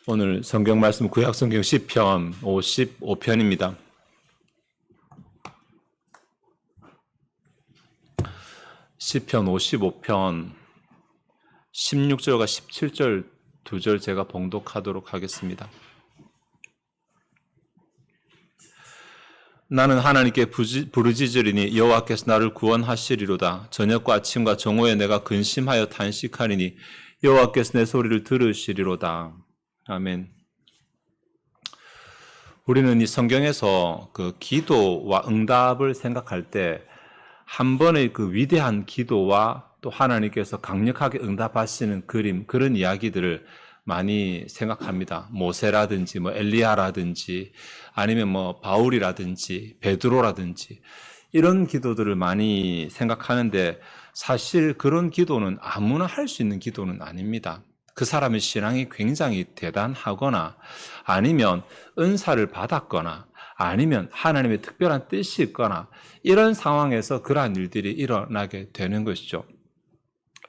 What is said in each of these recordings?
오늘 성경 말씀 구약 성경 시편 55편입니다. 시편 55편 16절과 17절 두 절 제가 봉독하도록 하겠습니다. 나는 하나님께 부르짖으리니 여호와께서 나를 구원하시리로다. 저녁과 아침과 정오에 내가 근심하여 탄식하리니 여호와께서 내 소리를 들으시리로다. 아멘. 우리는 이 성경에서 그 기도와 응답을 생각할 때 한 번의 그 위대한 기도와 또 하나님께서 강력하게 응답하시는 그림, 그런 이야기들을 많이 생각합니다. 모세라든지 엘리야라든지 아니면 바울이라든지 베드로라든지 이런 기도들을 많이 생각하는데 사실 그런 기도는 아무나 할 수 있는 기도는 아닙니다. 그 사람의 신앙이 굉장히 대단하거나 아니면 은사를 받았거나 아니면 하나님의 특별한 뜻이 있거나 이런 상황에서 그러한 일들이 일어나게 되는 것이죠.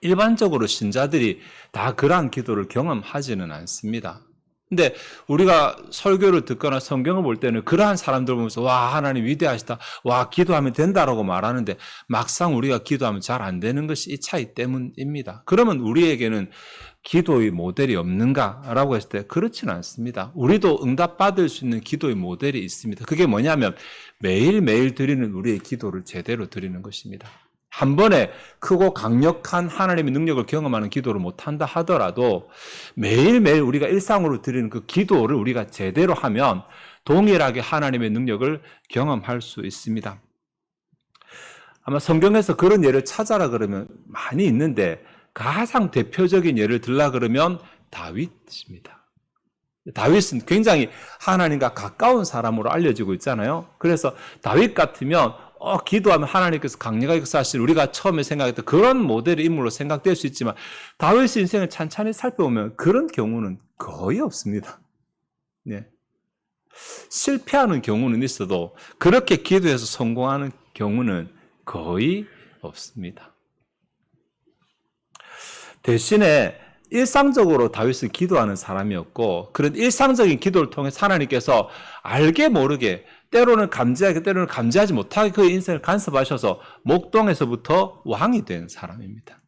일반적으로 신자들이 다 그러한 기도를 경험하지는 않습니다. 근데 우리가 설교를 듣거나 성경을 볼 때는 그러한 사람들 보면서 와, 하나님 위대하시다, 와, 기도하면 된다라고 말하는데 막상 우리가 기도하면 잘 안 되는 것이 이 차이 때문입니다. 그러면 우리에게는 기도의 모델이 없는가라고 했을 때 그렇지는 않습니다. 우리도 응답받을 수 있는 기도의 모델이 있습니다. 그게 뭐냐면 매일매일 드리는 우리의 기도를 제대로 드리는 것입니다. 한 번에 크고 강력한 하나님의 능력을 경험하는 기도를 못한다 하더라도 매일매일 우리가 일상으로 드리는 그 기도를 우리가 제대로 하면 동일하게 하나님의 능력을 경험할 수 있습니다. 아마 성경에서 그런 예를 찾아라 그러면 많이 있는데 가장 대표적인 예를 들라 그러면 다윗입니다. 다윗은 굉장히 하나님과 가까운 사람으로 알려지고 있잖아요. 그래서 다윗 같으면 기도하면 하나님께서 강력하게 역사하실 우리가 처음에 생각했던 그런 모델의 인물로 생각될 수 있지만 다윗의 인생을 찬찬히 살펴보면 그런 경우는 거의 없습니다. 네. 실패하는 경우는 있어도 그렇게 기도해서 성공하는 경우는 거의 없습니다. 대신에 일상적으로 다윗은 기도하는 사람이었고 그런 일상적인 기도를 통해 하나님께서 알게 모르게 때로는 감지하게 때로는 감지하지 못하게 그의 인생을 간섭하셔서 목동에서부터 왕이 된 사람입니다.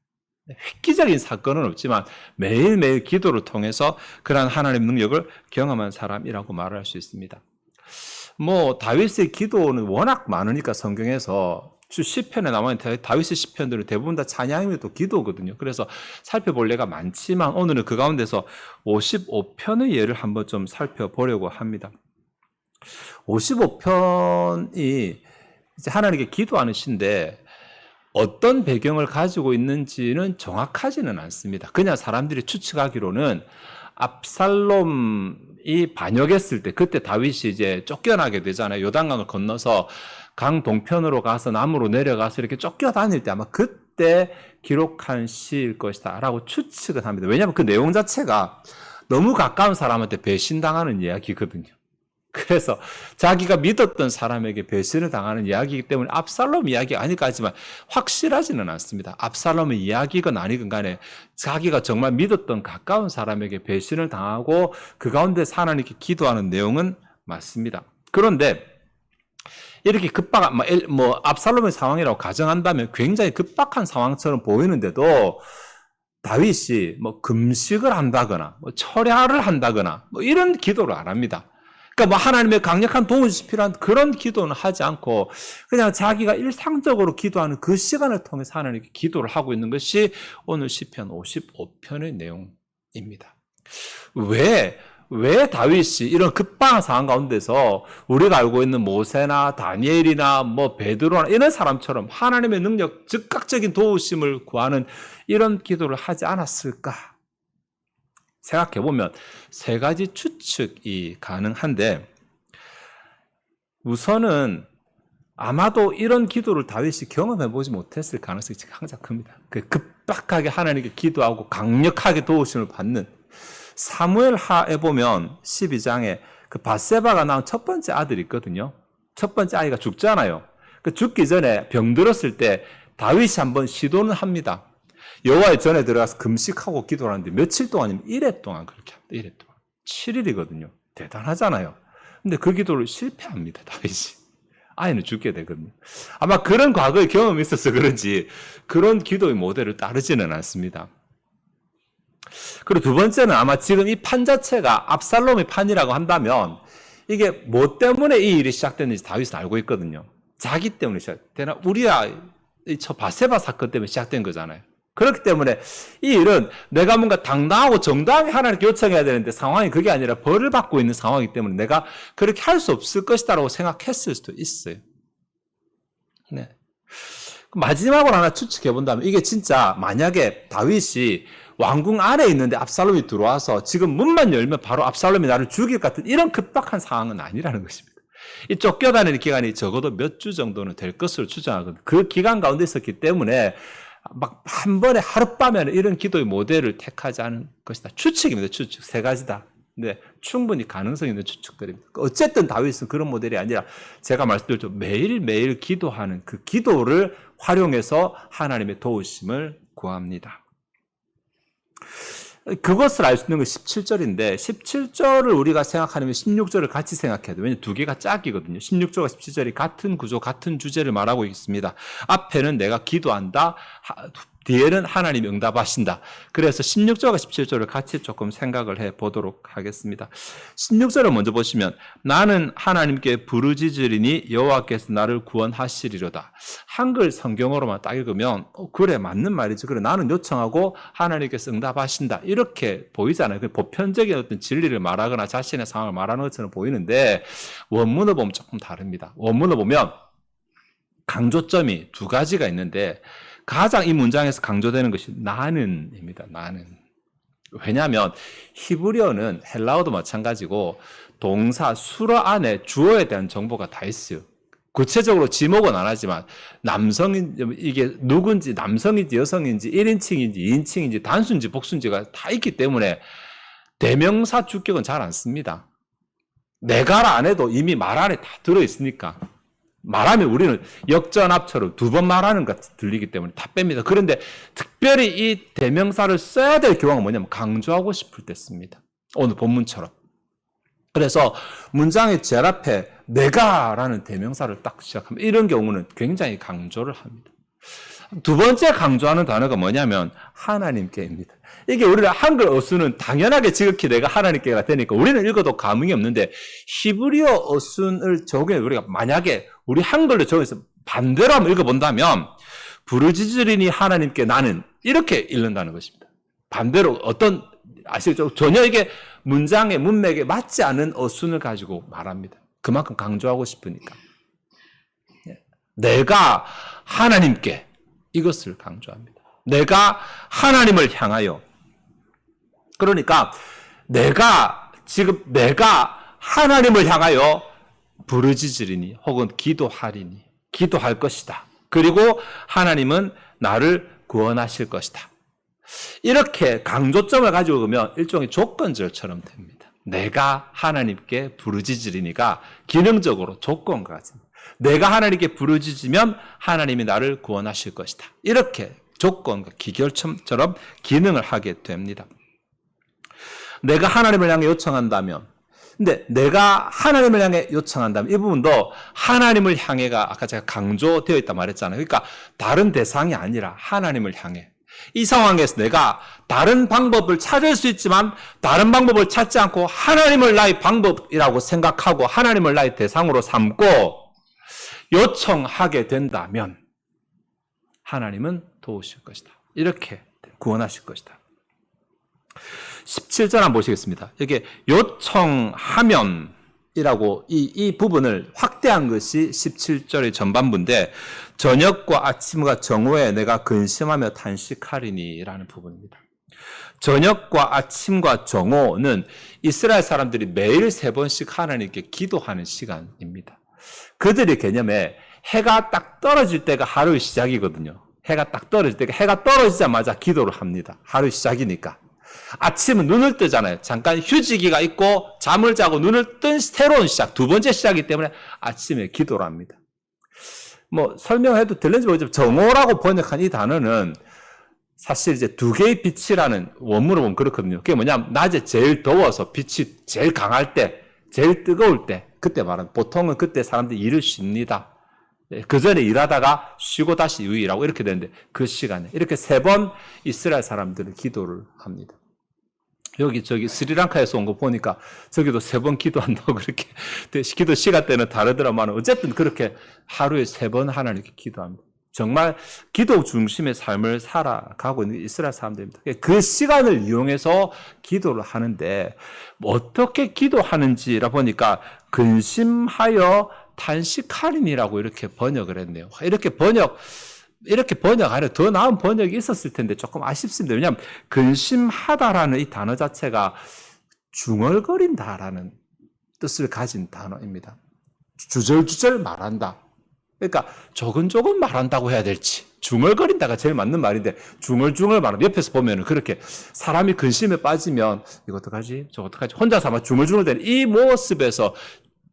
획기적인 사건은 없지만 매일매일 기도를 통해서 그러한 하나님의 능력을 경험한 사람이라고 말할 수 있습니다. 다윗의 기도는 워낙 많으니까 성경에서 시편에 나와있는 다윗의 시편들은 대부분 다 찬양이며 또 기도거든요. 그래서 살펴볼 예가 많지만 오늘은 그 가운데서 55편의 예를 한번 좀 살펴보려고 합니다. 55편이 이제 하나님께 기도하는 시인데 어떤 배경을 가지고 있는지는 정확하지는 않습니다. 그냥 사람들이 추측하기로는 압살롬이 반역했을 때 그때 다윗이 이제 쫓겨나게 되잖아요. 요단강을 건너서 강 동편으로 가서 남으로 내려가서 이렇게 쫓겨다닐 때 아마 그때 기록한 시일 것이다 라고 추측을 합니다. 왜냐하면 그 내용 자체가 너무 가까운 사람한테 배신당하는 이야기거든요. 그래서 자기가 믿었던 사람에게 배신을 당하는 이야기이기 때문에 압살롬 이야기가 아닐까 하지만 확실하지는 않습니다. 압살롬의 이야기건 아니건 간에 자기가 정말 믿었던 가까운 사람에게 배신을 당하고 그 가운데 하나님께 기도하는 내용은 맞습니다. 그런데 이렇게 급박한, 압살롬의 상황이라고 가정한다면 굉장히 급박한 상황처럼 보이는데도 다윗이 금식을 한다거나 철야를 한다거나 이런 기도를 안 합니다. 그러니까 하나님의 강력한 도움이 필요한 그런 기도는 하지 않고 그냥 자기가 일상적으로 기도하는 그 시간을 통해서 하나님께 기도를 하고 있는 것이 오늘 시편 55편의 내용입니다. 왜 다윗이 이런 급박한 상황 가운데서 우리가 알고 있는 모세나 다니엘이나 베드로나 이런 사람처럼 하나님의 능력, 즉각적인 도우심을 구하는 이런 기도를 하지 않았을까? 생각해보면 세 가지 추측이 가능한데 우선은 아마도 이런 기도를 다윗이 경험해보지 못했을 가능성이 항상 큽니다. 급박하게 하나님께 기도하고 강력하게 도우심을 받는 사무엘 하에 보면 12장에 그 밧세바가 낳은 첫 번째 아들이 있거든요. 첫 번째 아이가 죽잖아요. 죽기 전에 병들었을 때 다윗이 한번 시도는 합니다. 여호와의 전에 들어가서 금식하고 기도를 하는데 며칠 동안이면 1회 동안 그렇게 합니다. 1회 동안. 7일이거든요. 대단하잖아요. 근데 그 기도를 실패합니다, 다윗이. 아이는 죽게 되거든요. 아마 그런 과거의 경험이 있어서 그런지 그런 기도의 모델을 따르지는 않습니다. 그리고 두 번째는 아마 지금 이 판 자체가 압살롬의 판이라고 한다면 이게 뭐 때문에 이 일이 시작됐는지 다윗은 알고 있거든요. 자기 때문에 시작되나 우리야 저 바세바 사건 때문에 시작된 거잖아요. 그렇기 때문에 이 일은 내가 뭔가 당당하고 정당하게 하나님께 요청해야 되는데 상황이 그게 아니라 벌을 받고 있는 상황이기 때문에 내가 그렇게 할 수 없을 것이다라고 생각했을 수도 있어요. 네. 마지막으로 하나 추측해 본다면 이게 진짜 만약에 다윗이 왕궁 안에 있는데 압살롬이 들어와서 지금 문만 열면 바로 압살롬이 나를 죽일 것 같은 이런 급박한 상황은 아니라는 것입니다. 이 쫓겨다니는 기간이 적어도 몇 주 정도는 될 것으로 추정하거든요. 그 기간 가운데 있었기 때문에 막 한 번에 하룻밤에 이런 기도의 모델을 택하지 않은 것이다. 추측입니다. 추측. 세 가지다. 네, 충분히 가능성 있는 추측들입니다. 어쨌든 다윗은 그런 모델이 아니라 제가 말씀드렸죠. 매일매일 기도하는 그 기도를 활용해서 하나님의 도우심을 구합니다. 그것을 알 수 있는 건 17절인데 17절을 우리가 생각하면 16절을 같이 생각해야 돼요. 왜냐하면 두 개가 짝이거든요. 16절과 17절이 같은 구조, 같은 주제를 말하고 있습니다. 앞에는 내가 기도한다. 뒤에는 하나님이 응답하신다. 그래서 16절과 17절을 같이 조금 생각을 해보도록 하겠습니다. 16절을 먼저 보시면 나는 하나님께 부르짖으리니 여호와께서 나를 구원하시리로다. 한글 성경으로만 딱 읽으면 그래 맞는 말이지. 그래 나는 요청하고 하나님께서 응답하신다. 이렇게 보이잖아요. 보편적인 어떤 진리를 말하거나 자신의 상황을 말하는 것처럼 보이는데 원문을 보면 조금 다릅니다. 원문을 보면 강조점이 두 가지가 있는데 가장 이 문장에서 강조되는 것이 나는입니다. 나는. 왜냐하면 히브리어는 헬라어도 마찬가지고 동사 수러 안에 주어에 대한 정보가 다 있어요. 구체적으로 지목은 안 하지만 이게 누군지 남성인지 여성인지 1인칭인지 2인칭인지 단수인지 복수인지가 다 있기 때문에 대명사 주격은 잘 안 씁니다. 내가라 안 해도 이미 말 안에 다 들어있으니까. 말하면 우리는 역전합처럼 두 번 말하는 것 같이 들리기 때문에 다 뺍니다. 그런데 특별히 이 대명사를 써야 될 경우가 뭐냐면 강조하고 싶을 때 씁니다. 오늘 본문처럼. 그래서 문장의 제일 앞에 내가라는 대명사를 딱 시작하면 이런 경우는 굉장히 강조를 합니다. 두 번째 강조하는 단어가 뭐냐면 하나님께입니다. 이게 우리가 한글 어순은 당연하게 지극히 내가 하나님께가 되니까 우리는 읽어도 감흥이 없는데 히브리어 어순을 적용해 우리가 만약에 우리 한글로 적용해서 반대로 한번 읽어본다면 부르짖으리니 하나님께 나는 이렇게 읽는다는 것입니다. 반대로 아시겠죠? 전혀 이게 문장의 문맥에 맞지 않은 어순을 가지고 말합니다. 그만큼 강조하고 싶으니까. 내가 하나님께 이것을 강조합니다. 내가 하나님을 향하여. 그러니까 내가 하나님을 향하여 부르짖으리니 혹은 기도하리니 기도할 것이다. 그리고 하나님은 나를 구원하실 것이다. 이렇게 강조점을 가지고 오면 일종의 조건절처럼 됩니다. 내가 하나님께 부르짖으리니가 기능적으로 조건과 같습니다. 내가 하나님께 부르짖으면 하나님이 나를 구원하실 것이다. 이렇게 조건과 기결처럼 기능을 하게 됩니다. 내가 하나님을 향해 요청한다면, 근데 내가 하나님을 향해 요청한다면 이 부분도 하나님을 향해가 아까 제가 강조되어 있다 말했잖아요. 그러니까 다른 대상이 아니라 하나님을 향해. 이 상황에서 내가 다른 방법을 찾을 수 있지만 다른 방법을 찾지 않고 하나님을 나의 방법이라고 생각하고 하나님을 나의 대상으로 삼고 요청하게 된다면 하나님은 도우실 것이다. 이렇게 구원하실 것이다. 17절 한번 보시겠습니다. 여기 요청하면이라고 이 부분을 확대한 것이 17절의 전반부인데 저녁과 아침과 정오에 내가 근심하며 탄식하리니 라는 부분입니다. 저녁과 아침과 정오는 이스라엘 사람들이 매일 3번씩 하나님께 기도하는 시간입니다. 그들의 개념에 해가 딱 떨어질 때가 하루의 시작이거든요. 해가 딱 떨어질 때가 해가 떨어지자마자 기도를 합니다. 하루 시작이니까. 아침은 눈을 뜨잖아요. 잠깐 휴지기가 있고 잠을 자고 눈을 뜬 새로운 시작, 두 번째 시작이기 때문에 아침에 기도를 합니다. 설명해도 될는지 모르지만 정오라고 번역한 이 단어는 사실 이제 두 개의 빛이라는 원문을 보면 그렇거든요. 그게 뭐냐면 낮에 제일 더워서 빛이 제일 강할 때, 제일 뜨거울 때, 그때 말하는, 보통은 그때 사람들이 일을 쉽니다. 그 전에 일하다가 쉬고 다시 유의라고 이렇게 되는데 그 시간에 이렇게 3번 이스라엘 사람들은 기도를 합니다. 여기 스리랑카에서 온 거 보니까 저기도 3번 기도한다고 그렇게 기도 시간대는 다르더라만 어쨌든 그렇게 하루에 3번 하나님께 기도합니다. 정말 기도 중심의 삶을 살아가고 있는 이스라엘 사람들입니다. 그 시간을 이용해서 기도를 하는데 어떻게 기도하는지라 보니까 근심하여 탄식하리니라고 이렇게 번역을 했네요. 이렇게 번역하려 더 나은 번역이 있었을 텐데 조금 아쉽습니다. 왜냐하면 근심하다라는 이 단어 자체가 중얼거린다라는 뜻을 가진 단어입니다. 주절주절 말한다. 그러니까 조근조근 말한다고 해야 될지 중얼거린다가 제일 맞는 말인데 중얼중얼 말한다. 옆에서 보면 그렇게 사람이 근심에 빠지면 이거 어떡하지? 저거 어떡하지? 혼자서 아마 중얼중얼 되는 이 모습에서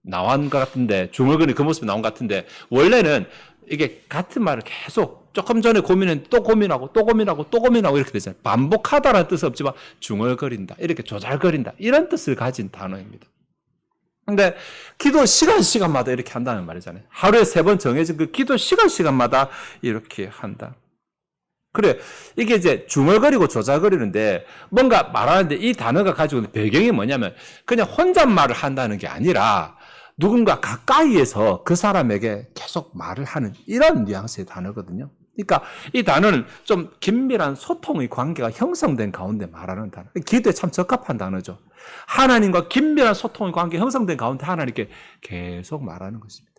나온 것 같은데 중얼거리는 그 모습이 나온 것 같은데 원래는 이게 같은 말을 계속 조금 전에 고민했는데 또 고민하고 또 고민하고 또 고민하고 이렇게 되잖아요. 반복하다라는 뜻은 없지만 중얼거린다. 이렇게 조잘거린다. 이런 뜻을 가진 단어입니다. 근데 기도 시간마다 이렇게 한다는 말이잖아요. 하루에 3번 정해진 그 기도 시간마다 이렇게 한다. 그래, 이게 이제 중얼거리고 조잘거리는데 뭔가 말하는데 이 단어가 가지고 있는 배경이 뭐냐면 그냥 혼잣말을 한다는 게 아니라 누군가 가까이에서 그 사람에게 계속 말을 하는 이런 뉘앙스의 단어거든요. 그러니까 이 단어는 좀 긴밀한 소통의 관계가 형성된 가운데 말하는 단어. 기도에 참 적합한 단어죠. 하나님과 긴밀한 소통의 관계가 형성된 가운데 하나님께 계속 말하는 것입니다.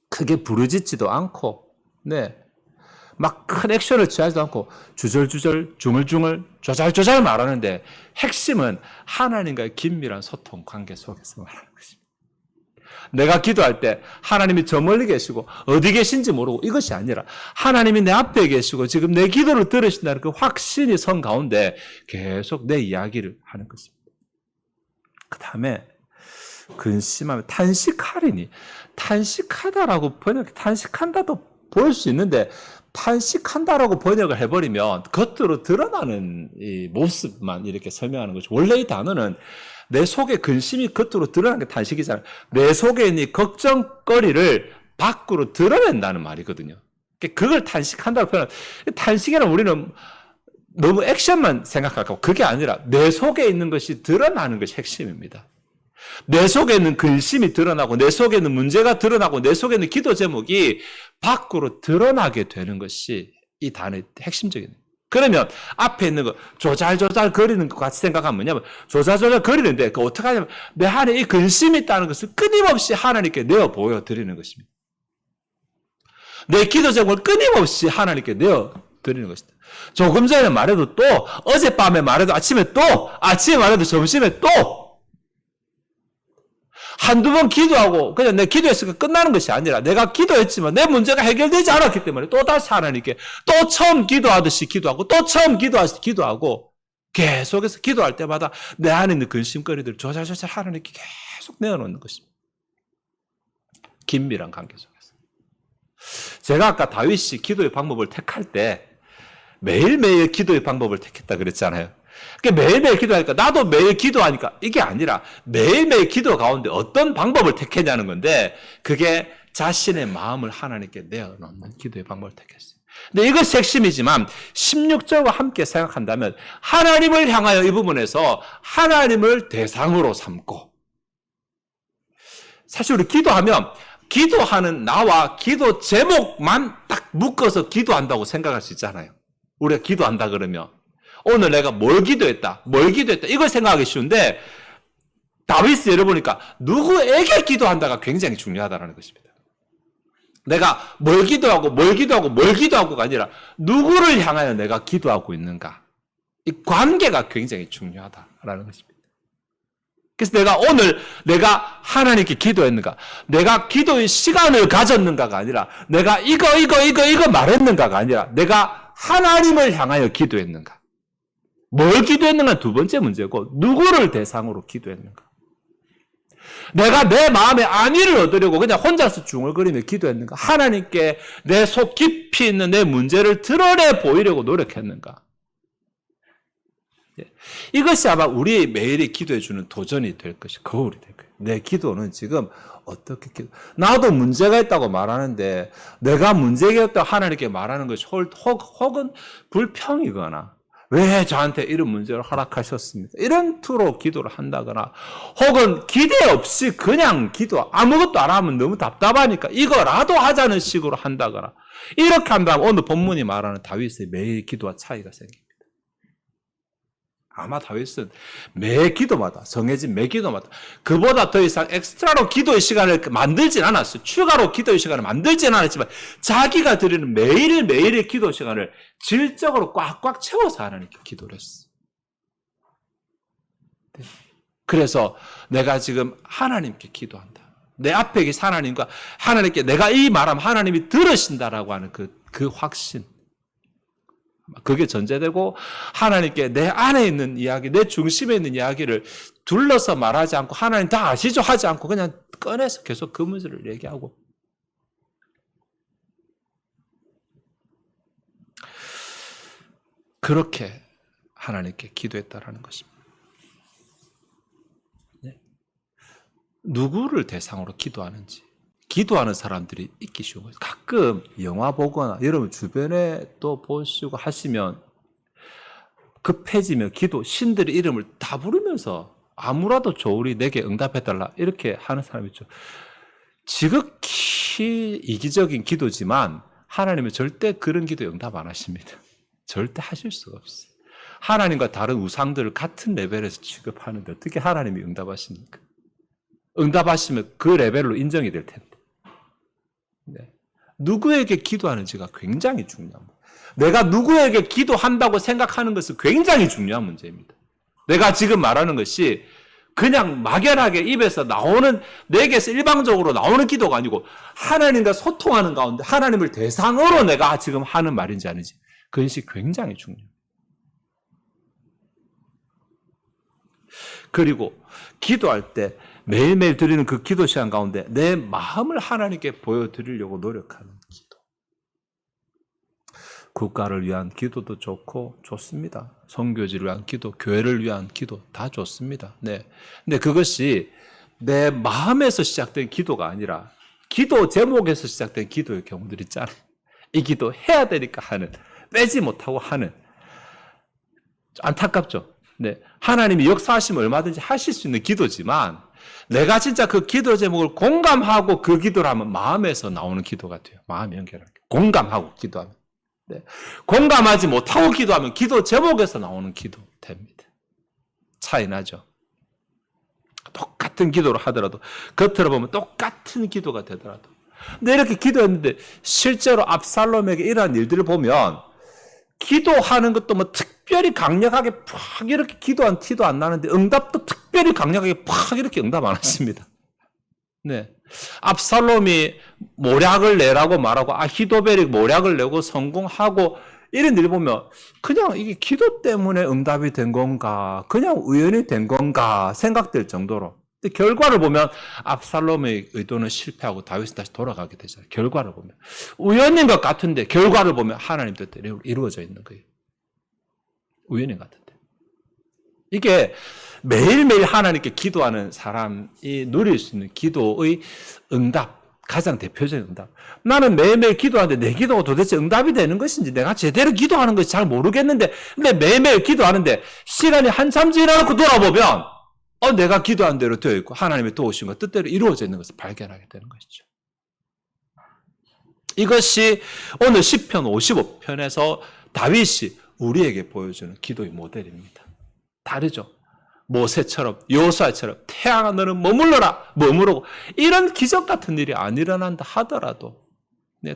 크게 부르짖지도 않고, 네. 막 큰 액션을 취하지도 않고 주절주절, 중얼중얼, 조잘조잘 말하는데 핵심은 하나님과의 긴밀한 소통 관계 속에서 말하는 것입니다. 내가 기도할 때 하나님이 저 멀리 계시고 어디 계신지 모르고 이것이 아니라 하나님이 내 앞에 계시고 지금 내 기도를 들으신다는 그 확신이 선 가운데 계속 내 이야기를 하는 것입니다. 그 다음에 근심하면 탄식하리니 탄식하다라고 탄식한다도 볼 수 있는데 탄식한다라고 번역을 해버리면 겉으로 드러나는 이 모습만 이렇게 설명하는 거죠. 원래 이 단어는 내 속에 근심이 겉으로 드러나는 게 탄식이잖아요. 내 속에 있는 걱정거리를 밖으로 드러낸다는 말이거든요. 그걸 탄식한다고 표현하는, 탄식이란 우리는 너무 액션만 생각하고 그게 아니라 내 속에 있는 것이 드러나는 것이 핵심입니다. 내 속에 있는 근심이 드러나고 내 속에 있는 문제가 드러나고 내 속에 있는 기도 제목이 밖으로 드러나게 되는 것이 이 단어의 핵심적인 거예요. 그러면 앞에 있는 거 조잘조잘 거리는 것 같이 생각하면 뭐냐면 조잘조잘 거리는데 그 어떻게 하냐면 내 안에 이 근심이 있다는 것을 끊임없이 하나님께 내어 보여드리는 것입니다. 내 기도 제목을 끊임없이 하나님께 내어 드리는 것입니다. 조금 전에 말해도 또 어젯밤에 말해도 아침에 또 아침에 말해도 점심에 또 한두 번 기도하고 그냥 내 기도했으니까 끝나는 것이 아니라 내가 기도했지만 내 문제가 해결되지 않았기 때문에 또 다시 하나님께 또 처음 기도하듯이 기도하고 또 처음 기도하듯이 기도하고 계속해서 기도할 때마다 내 안에 있는 근심거리들을 조잘조잘 하나님께 계속 내어놓는 것입니다. 긴밀한 관계 속에서. 제가 아까 다윗이 기도의 방법을 택할 때 매일매일 기도의 방법을 택했다 그랬잖아요. 매일매일 기도하니까 나도 매일 기도하니까 이게 아니라 매일매일 기도 가운데 어떤 방법을 택했냐는 건데 그게 자신의 마음을 하나님께 내어놓는 기도의 방법을 택했어요. 근데 이것이 핵심이지만 16절과 함께 생각한다면 하나님을 향하여 이 부분에서 하나님을 대상으로 삼고 사실 우리 기도하면 기도하는 나와 기도 제목만 딱 묶어서 기도한다고 생각할 수 있잖아요. 우리가 기도한다 그러면 오늘 내가 뭘 기도했다 이걸 생각하기 쉬운데 다윗이 예를 보니까 누구에게 기도한다가 굉장히 중요하다는 것입니다. 내가 뭘 기도하고가 아니라 누구를 향하여 내가 기도하고 있는가 이 관계가 굉장히 중요하다라는 것입니다. 그래서 내가 하나님께 기도했는가 내가 기도의 시간을 가졌는가가 아니라 내가 이거 말했는가가 아니라 내가 하나님을 향하여 기도했는가 뭘 기도했는가 두 번째 문제고 누구를 대상으로 기도했는가. 내가 내 마음의 안위를 얻으려고 그냥 혼자서 중얼거리며 기도했는가? 하나님께 내 속 깊이 있는 내 문제를 드러내 보이려고 노력했는가? 이것이 아마 우리 매일이 기도해 주는 도전이 될 것이 거울이 될 거예요. 내 기도는 지금 어떻게 나도 문제가 있다고 말하는데 내가 문제가 있다고 하나님께 말하는 것이 혹은 불평이거나 왜 저한테 이런 문제를 허락하셨습니까? 이런 투로 기도를 한다거나 혹은 기대 없이 그냥 기도 아무것도 안 하면 너무 답답하니까 이거라도 하자는 식으로 한다거나 이렇게 한다면 오늘 본문이 말하는 다윗의 매일 기도와 차이가 생깁니다. 아마 다윗은 매 기도마다 정해진 매 기도마다 그보다 더 이상 엑스트라로 기도의 시간을 만들진 않았어요. 추가로 기도의 시간을 만들진 않았지만 자기가 드리는 매일의 기도 시간을 질적으로 꽉꽉 채워서 하나님께 기도를 했어요. 그래서 내가 지금 하나님께 기도한다. 내 앞에 계신 하나님과 하나님께 내가 이 말하면 하나님이 들으신다라고 하는 그 확신. 그게 전제되고 하나님께 내 안에 있는 이야기, 내 중심에 있는 이야기를 둘러서 말하지 않고 하나님 다 아시죠? 하지 않고 그냥 꺼내서 계속 그 문제를 얘기하고 그렇게 하나님께 기도했다라는 것입니다. 네. 누구를 대상으로 기도하는지 기도하는 사람들이 있기 쉬운 거예요. 가끔 영화 보거나 여러분 주변에 또 보시고 하시면 급해지면 기도 신들의 이름을 다 부르면서 아무라도 좋으리 내게 응답해달라 이렇게 하는 사람이 있죠. 지극히 이기적인 기도지만 하나님은 절대 그런 기도에 응답 안 하십니다. 절대 하실 수가 없어요. 하나님과 다른 우상들을 같은 레벨에서 취급하는데 어떻게 하나님이 응답하십니까? 응답하시면 그 레벨로 인정이 될 텐데. 네. 누구에게 기도하는지가 굉장히 중요합니다. 내가 누구에게 기도한다고 생각하는 것은 굉장히 중요한 문제입니다. 내가 지금 말하는 것이 그냥 막연하게 입에서 나오는 내게서 일방적으로 나오는 기도가 아니고 하나님과 소통하는 가운데 하나님을 대상으로 내가 지금 하는 말인지 아닌지 그것이 굉장히 중요해요. 그리고 기도할 때 매일매일 드리는 그 기도 시간 가운데 내 마음을 하나님께 보여드리려고 노력하는 기도. 국가를 위한 기도도 좋고 좋습니다. 선교지를 위한 기도, 교회를 위한 기도 다 좋습니다. 네. 근데 그것이 내 마음에서 시작된 기도가 아니라 기도 제목에서 시작된 기도의 경우들이 있잖아요. 이 기도 해야 되니까 하는, 빼지 못하고 하는. 안타깝죠? 네. 하나님이 역사하시면 얼마든지 하실 수 있는 기도지만 내가 진짜 그 기도 제목을 공감하고 그 기도를 하면 마음에서 나오는 기도가 돼요. 마음이 연결하는 공감하고 기도하면. 네. 공감하지 못하고 기도하면 기도 제목에서 나오는 기도 됩니다. 차이 나죠? 똑같은 기도를 하더라도 겉으로 보면 똑같은 기도가 되더라도 근데 이렇게 기도했는데 실제로 압살롬에게 이러한 일들을 보면 기도하는 것도 뭐 특별히 강력하게 팍 이렇게 기도한 티도 안 나는데 응답도 특별히 강력하게 팍 이렇게 응답 안 했습니다. 네. 압살롬이 모략을 내라고 말하고 아히도벨이 모략을 내고 성공하고 이런 일 보면 그냥 이게 기도 때문에 응답이 된 건가 그냥 우연히 된 건가 생각될 정도로 근데 결과를 보면 압살롬의 의도는 실패하고 다윗은 다시 돌아가게 되잖아요. 결과를 보면 우연인 것 같은데 결과를 보면 하나님 뜻대로 이루어져 있는 거예요. 우연인 것 같은데 이게 매일매일 하나님께 기도하는 사람이 누릴 수 있는 기도의 응답, 가장 대표적인 응답. 나는 매일매일 기도하는데 내 기도가 도대체 응답이 되는 것인지 내가 제대로 기도하는 것이 잘 모르겠는데 근데 매일매일 기도하는데 시간이 한참 지나고 돌아보면 내가 기도한 대로 되어 있고 하나님의 도우신 것 뜻대로 이루어져 있는 것을 발견하게 되는 것이죠. 이것이 오늘 시편 55편에서 다윗이 우리에게 보여주는 기도의 모델입니다. 다르죠? 모세처럼 여호수아처럼 태양아 너는 머무르고 이런 기적 같은 일이 안 일어난다 하더라도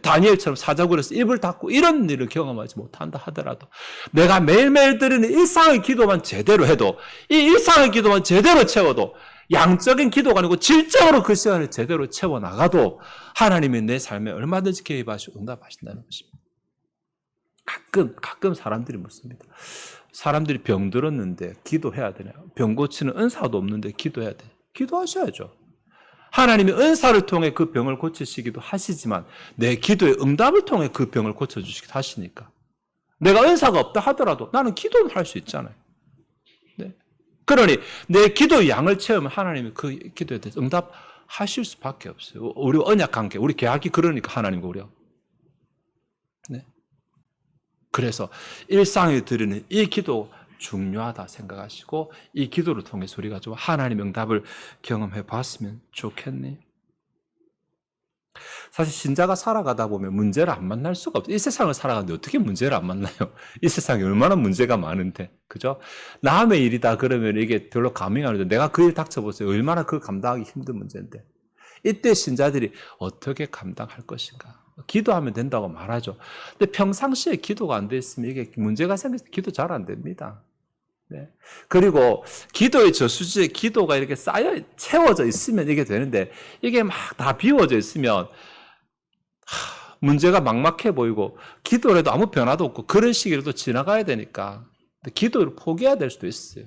다니엘처럼 사자굴에서 입을 닫고 이런 일을 경험하지 못한다 하더라도 내가 매일매일 드리는 일상의 기도만 제대로 해도 이 일상의 기도만 제대로 채워도 양적인 기도가 아니고 질적으로 그 시간을 제대로 채워나가도 하나님이 내 삶에 얼마든지 개입하시고 응답하신다는 것입니다. 가끔 사람들이 묻습니다. 사람들이 병들었는데 기도해야 되나요? 병 고치는 은사도 없는데 기도해야 돼요. 기도하셔야죠. 하나님이 은사를 통해 그 병을 고치시기도 하시지만 내 기도의 응답을 통해 그 병을 고쳐주시기도 하시니까 내가 은사가 없다 하더라도 나는 기도는 할 수 있잖아요. 네. 그러니 내 기도의 양을 채우면 하나님이 그 기도에 대해서 응답하실 수밖에 없어요. 우리 언약 관계, 우리 계약이 그러니까 하나님과 우리가. 네. 그래서 일상에 드리는 이 기도 중요하다 생각하시고 이 기도를 통해서 우리가 좀 하나님의 응답을 경험해 봤으면 좋겠네요. 사실 신자가 살아가다 보면 문제를 안 만날 수가 없어요. 이 세상을 살아가는데 어떻게 문제를 안 만나요? 이 세상에 얼마나 문제가 많은데, 그죠? 남의 일이다 그러면 이게 별로 감흥이 안 오죠. 내가 그 일 닥쳐보세요. 얼마나 그 감당하기 힘든 문제인데. 이때 신자들이 어떻게 감당할 것인가? 기도하면 된다고 말하죠. 근데 평상시에 기도가 안 돼 있으면 이게 문제가 생겨서 기도 잘 안 됩니다. 네. 그리고 기도의 저수지에 기도가 이렇게 채워져 있으면 이게 되는데 이게 막 다 비워져 있으면 문제가 막막해 보이고 기도를 해도 아무 변화도 없고 그런 시기를 지나가야 되니까 기도를 포기해야 될 수도 있어요.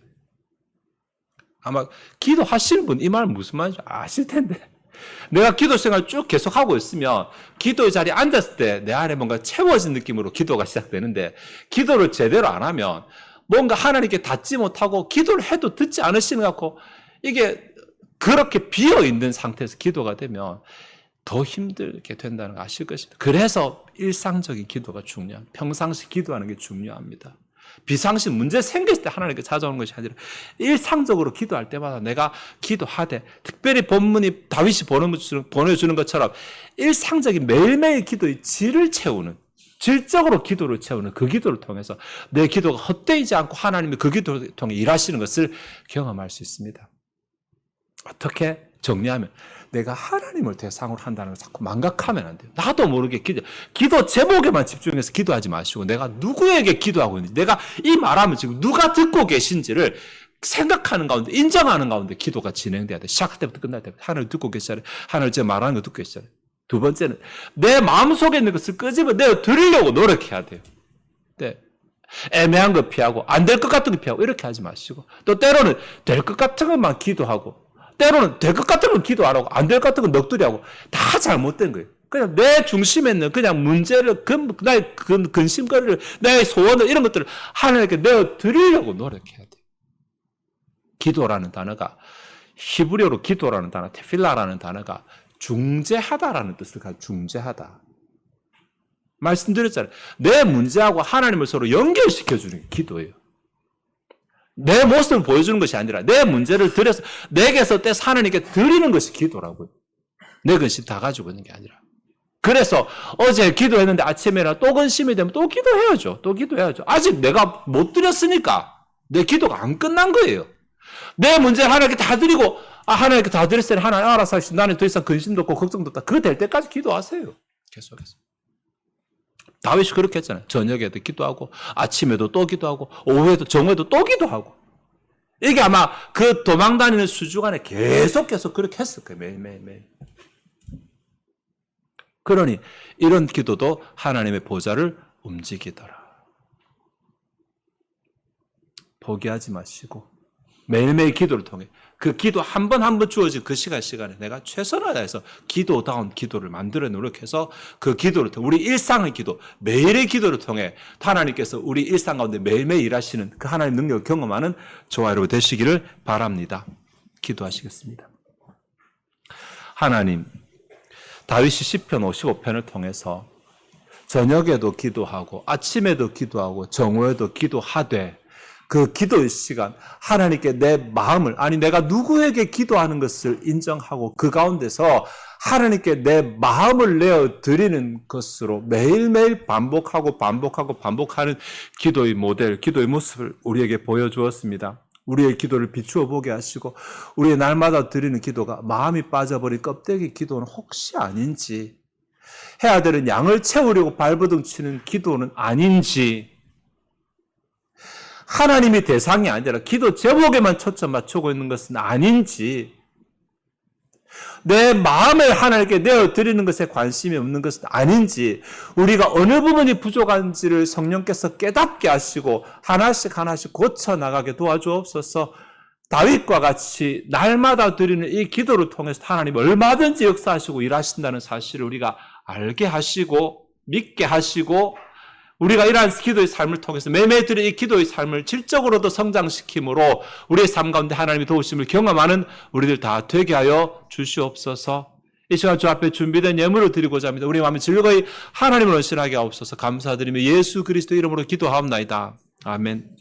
아마 기도하시는 분 이 말 무슨 말인지 아실 텐데 내가 기도 생활 쭉 계속하고 있으면 기도의 자리에 앉았을 때 내 안에 뭔가 채워진 느낌으로 기도가 시작되는데 기도를 제대로 안 하면 뭔가 하나님께 닿지 못하고 기도를 해도 듣지 않으시는 것 같고 이게 그렇게 비어있는 상태에서 기도가 되면 더 힘들게 된다는 거 아실 것입니다. 그래서 일상적인 기도가 중요합니다. 평상시 기도하는 게 중요합니다. 비상시 문제 생겼을 때 하나님께 찾아오는 것이 아니라 일상적으로 기도할 때마다 내가 기도하되 특별히 본문이 다윗이 보내주는 것처럼 일상적인 매일매일 기도의 질을 채우는 질적으로 기도를 채우는 그 기도를 통해서 내 기도가 헛되지 않고 하나님이 그 기도를 통해 일하시는 것을 경험할 수 있습니다. 어떻게 정리하면 내가 하나님을 대상으로 한다는 걸 자꾸 망각하면 안 돼요. 나도 모르게 기도 제목에만 집중해서 기도하지 마시고 내가 누구에게 기도하고 있는지 내가 이 말하면 지금 누가 듣고 계신지를 생각하는 가운데 인정하는 가운데 기도가 진행돼야 돼. 시작할 때부터 끝날 때부터 하나님 듣고 계시잖아요. 하나님 제 말하는 거 듣고 계시잖아요. 두 번째는 내 마음속에 있는 것을 끄집어내어 드리려고 노력해야 돼요. 네. 애매한 거 피하고 안 될 것 같은 거 피하고 이렇게 하지 마시고 또 때로는 될 것 같은 것만 기도하고 때로는 될 것 같은 건 기도 안 하고 안 될 것 같은 건 넋두리 하고 다 잘못된 거예요. 그냥 내 중심에 있는 그냥 문제를 나의 근심거리를 나의 소원을 이런 것들을 하나님께 내어 드리려고 노력해야 돼요. 기도라는 단어가 히브리어로 기도라는 단어 테필라라는 단어가 중재하다라는 뜻을 가지고 중재하다. 말씀드렸잖아요. 내 문제하고 하나님을 서로 연결시켜주는 게 기도예요. 내 모습을 보여주는 것이 아니라 내 문제를 드려서 내게서 떼서 하나님께 드리는 것이 기도라고요. 내 근심 다 가지고 있는 게 아니라. 그래서 어제 기도했는데 아침에나 또 근심이 되면 또 기도해야죠. 또 기도해야죠. 아직 내가 못 드렸으니까 내 기도가 안 끝난 거예요. 내 문제를 하나님께 다 드리고 하나님께 다 드렸을 때 하나님 알아서 하시고 나는 더 이상 근심도 없고 걱정도 없다. 그거 될 때까지 기도하세요. 계속해서. 다윗이 그렇게 했잖아요. 저녁에도 기도하고 아침에도 또 기도하고 오후에도 정오에도 또 기도하고 이게 아마 그 도망다니는 수주간에 계속 그렇게 했을 거예요. 매일. 그러니 이런 기도도 하나님의 보좌를 움직이더라. 포기하지 마시고 매일매일 기도를 통해 그 기도 한 번 주어진 그 시간에 내가 최선을 다해서 기도다운 기도를 만들어 노력해서 그 기도를 통해 우리 일상의 기도, 매일의 기도를 통해 하나님께서 우리 일상 가운데 매일매일 일하시는 그 하나님의 능력을 경험하는 저와 여러분 되시기를 바랍니다. 기도하시겠습니다. 하나님, 다윗이 시편 55편을 통해서 저녁에도 기도하고 아침에도 기도하고 정오에도 기도하되 그 기도의 시간, 하나님께 내 마음을, 내가 누구에게 기도하는 것을 인정하고 그 가운데서 하나님께 내 마음을 내어 드리는 것으로 매일매일 반복하는 기도의 모델, 기도의 모습을 우리에게 보여주었습니다. 우리의 기도를 비추어 보게 하시고 우리의 날마다 드리는 기도가 마음이 빠져버린 껍데기 기도는 혹시 아닌지, 해야 되는 양을 채우려고 발버둥 치는 기도는 아닌지, 하나님이 대상이 아니라 기도 제목에만 초점 맞추고 있는 것은 아닌지, 내 마음을 하나님께 내어드리는 것에 관심이 없는 것은 아닌지, 우리가 어느 부분이 부족한지를 성령께서 깨닫게 하시고 하나씩 고쳐나가게 도와주옵소서. 다윗과 같이 날마다 드리는 이 기도를 통해서 하나님 얼마든지 역사하시고 일하신다는 사실을 우리가 알게 하시고 믿게 하시고 우리가 이러한 기도의 삶을 통해서 매매 드린 이 기도의 삶을 질적으로도 성장시킴으로 우리의 삶 가운데 하나님의 도우심을 경험하는 우리들 다 되게 하여 주시옵소서. 이 시간 주 앞에 준비된 예물을 드리고자 합니다. 우리 마음이 즐거이 하나님을 헌신하게 하옵소서. 감사드리며 예수 그리스도 이름으로 기도하옵나이다. 아멘.